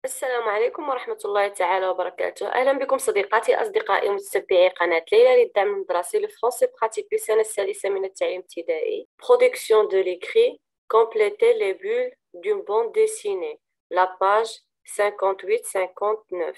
السلام عليكم ورحمة الله تعالى وبركاته. أهلا بكم صديقاتي أصدقائي متتبعي قناة ليلى للدعم المدرسي لو فرونسي براتيك للسنة السادسة من التعليم الابتدائي. Production de l'écrit, complétez les bulles d'une bande dessinée. La page 58-59.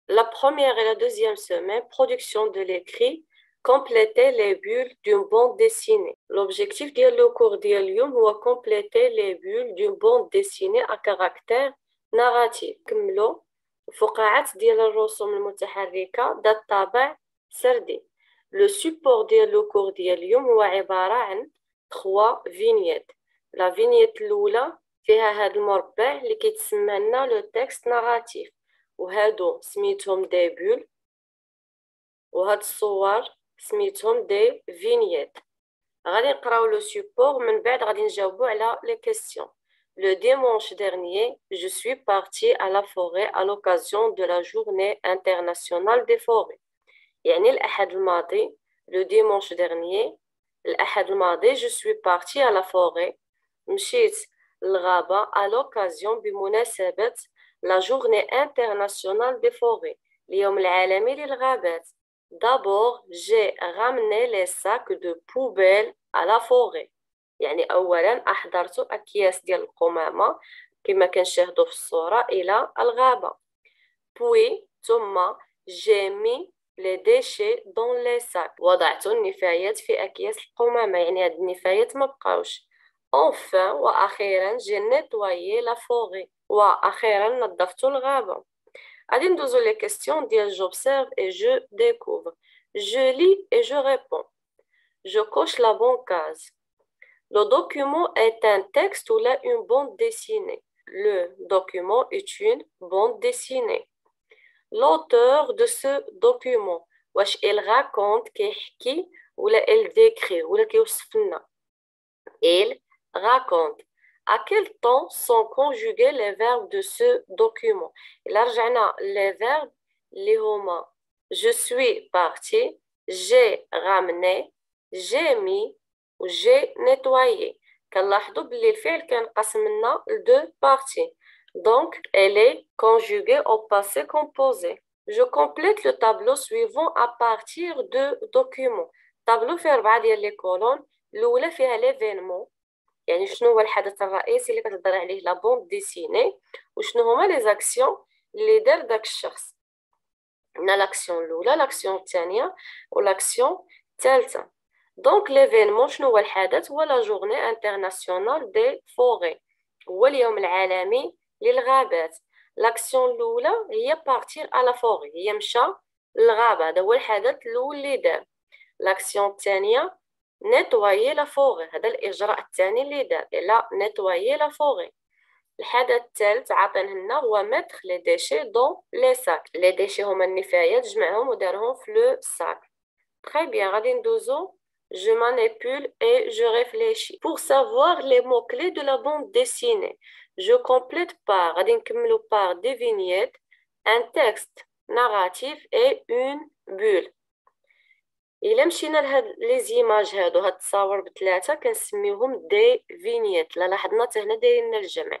La première et la deuxième semaine, production de l'écrit, compléter les bulles d'une bande dessinée. L'objectif du cours d'aujourd'hui est compléter les bulles d'une bande dessinée à caractère narratif. كملوا فقاعات ديال الرسوم المتحركة ذات طابع سردي. Le support ديال le cours ديال اليوم هو عبارة عن 3 vignettes. La vignette الأولى فيها هذا المربع اللي كيتسمى لنا le texte narratif. وهادو سميتهم دي بول وهاد الصور سميتهم دي فينيت. غادي نقراو لو سيبور من بعد غادي نجاوبو على لي كيسيون. Le dimanche dernier, je suis partie à la forêt à l'occasion de la journée internationale des forêts. يعني الأحد الماضي le dimanche dernier الأحد الماضي je suis partie à la forêt مشيت للغابة à l'occasion بمناسبة la journée internationale des forêts, اليوم العالمي للغابات. D'abord, j'ai ramené les sacs de poubelle à la forêt. يعني أولا أحضرت أكياس ديال القمامة كما كنشاهدوا في الصورة إلى الغابة. Puis, ثم j'ai mis les déchets dans les sacs. وضعت النفايات في أكياس القمامة يعني هاد النفايات ما بقاوش. Enfin, وأخيرا j'ai nettoyé la forêt. وأخيرا نظفت الغابة. غادي ندوزو لي كيسيون ديال j'observe et je découvre. Je lis et je réponds. Je coche la bonne case. Le document est un texte ou là une bande dessinée. Le document est une bande dessinée. L'auteur de ce document واش il raconte كيحكي ولا il décrit ولا كيوصف لنا. Il raconte. À quel temps sont conjugués les verbes de ce document? إلا رجعنا les verbes اللي هما je suis parti, j'ai ramené, j'ai mis و j'ai nettoyé. كنلاحظوا بلي الفعل كنقسم لنا لدو بارتي. Donc, elle est conjuguée au passé composé. Je complète le tableau suivant à partir de documents. tableau فيه 4 ديال لي كولون. الأولى فيها l'événement يعني شنو هو الحدث الرئيسي اللي كتهضر عليه لا بوند ديسيني وشنو هما لي زاكسيون اللي دار داك الشخص. عندنا لاكسيون الاولى لاكسيون الثانيه ولاكسيون الثالثه. دونك ليفينمون شنو هو الحدث هو لا جورني انترناسيونال دي فوري هو اليوم العالمي للغابات. لاكسيون الاولى هي بارتير على فوري هي مشى للغابه هذا هو الحدث الاول اللي دار. لاكسيون الثانيه nettoyer la forêt هذا الإجراء الثاني اللي دار إلا nettoyer la forêt. الحدث الثالث عطينه لنا هو mettre les déchets dans les sacs. les déchets هما النفايات جمعهم ودارهم في لو sac. très bien غادي ندوزو je manipule et je réfléchis. Pour savoir les mots-clés de la bande dessinée, je complète par غادي نكملو par des vignettes, un texte narratif et une bulle. إلا مشينا لهاد لي زيماج هادو هاد التصاور بثلاثه كنسميوهم دي فينيت. لاحظنا حتى هنا دايرين الجمع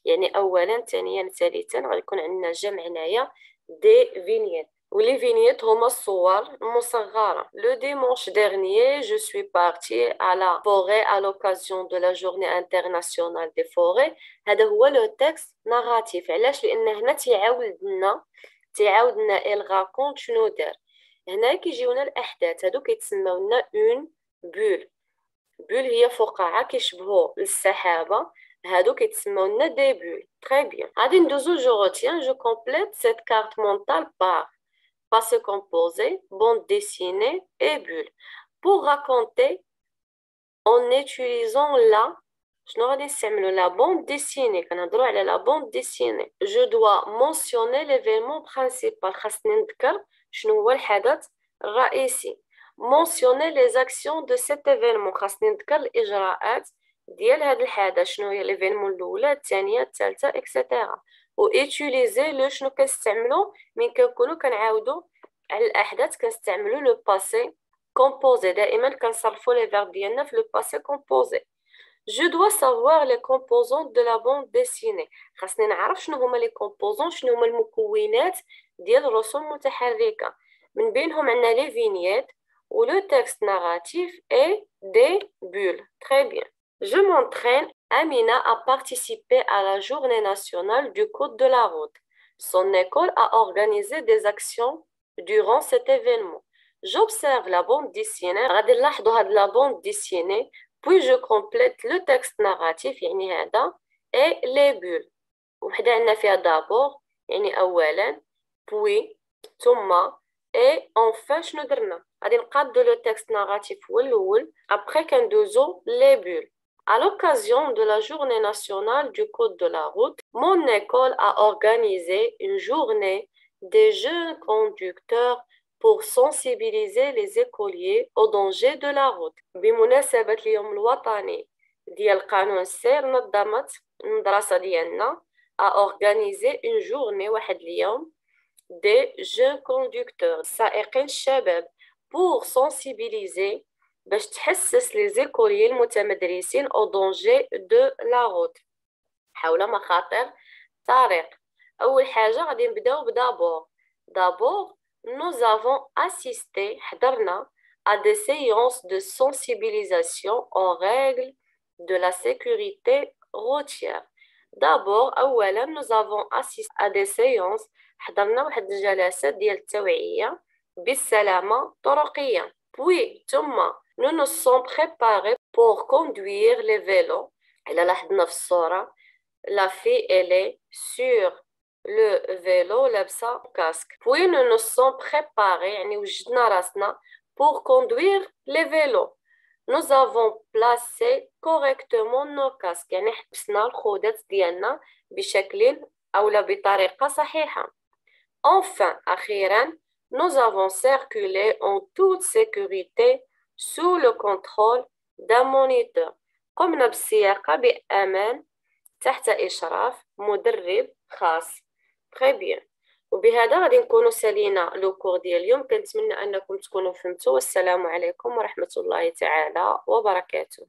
يعني اولا ثانيا ثالثا غادي يكون عندنا جمع هنايا دي فينيت. ولي فينيت هما الصور المصغره. لو dimanche dernier je suis partie à la forêt à l'occasion de la journée internationale des forêts. هذا هو لو تكست ناراتيف. علاش؟ لان هنا تيعاود لنا il raconte شنو دار. هنا كيجيونا الاحداث هادو كيتسموا لنا اون بول. بول هي فقاعه كيشبهوا السحابه هادو كيتسموا لنا دي بول. très bien غادي ندوزو جو retiens je complète cette carte mentale par passé composé, bande dessinée et bulle. Pour raconter en utilisant la شنو غادي نستعملو la bande dessinée كنهضروا على la bande dessinée. je dois mentionner l'événement principal خاصني نذكر شنو هو الحدث الرئيسي. mentionner les actions de cet événement خاصني نذكر الإجراءات ديال هاد الحدث، شنو هي ليفينمون الاولى الثانيه الثالثه اكسيتيرا. و ايتيليزي لو شنو كنستعملو من كنكونو كنعاودو على الاحداث، كنستعملو لو باسي كومبوزي. دائما كنصرفو لي فيرب ديالنا في لو باسي كومبوزي. Je dois savoir les composants de la bande dessinée. خاصني نعرف شنو هما لي كومبوزون، شنو هما المكونات ديال الرسوم المتحركه. من بينهم عندنا لي فينييت و لو تكست ناراتيف et des bulles. Très bien. Je m'entraîne. Amina a participé à la journée nationale du code de la route. Son école a organisé des actions durant cet événement. J'observe la bande dessinée. غادي نلاحظوا هاد la bande dessinée. Puis je complète le texte narratif يعني هذا et les bulles. وحده عندنا فيها d'abord يعني أولا، puis ثم et enfin شنو درنا؟ غادي نقادو le texte narratif هو الأول، après كندوزو les bulles. À l'occasion de la journée nationale du code de la route, mon école a organisé une journée des jeunes conducteurs pour sensibiliser les écoliers au danger de la route. بمناسبة اليوم الوطني ديال قانون السير، نظمت المدرسة ديالنا a organisé une journée واحد اليوم des jeunes conducteurs سائقين الشباب pour sensibiliser باش تحسس les écoliers المتمدرسين au danger de la route حول مخاطر الطريق. أول حاجة غادي نبداو بدابور. d'abord nous avons assisté حضرنا à des séances de sensibilisation aux règles de la sécurité routière. d'abord أولا nous avons assisté à des séances حضرنا واحد الجلسات ديال التوعية بالسلامة الطرقية. puis ثم nous nous sommes préparés pour conduire les vélos. إلا لاحظنا في الصورة la fille elle est sur le vélo لابسة كاسك. puis nous nous sommes préparés يعني وجدنا راسنا pour conduire les vélos. Nous avons placé correctement nos casques يعني حبسنا الخوذات ديالنا بشكل أو بطريقة صحيحة. enfin أخيرا nous avons circulé en toute sécurité sous le contrôle d'un moniteur. قمنا بالسياقة بأمان تحت إشراف مدرب خاص. très bien. وبهذا غادي نكونوا سالينا لو كور ديال اليوم. كنتمنى انكم تكونوا فهمتوا، والسلام عليكم ورحمة الله تعالى وبركاته.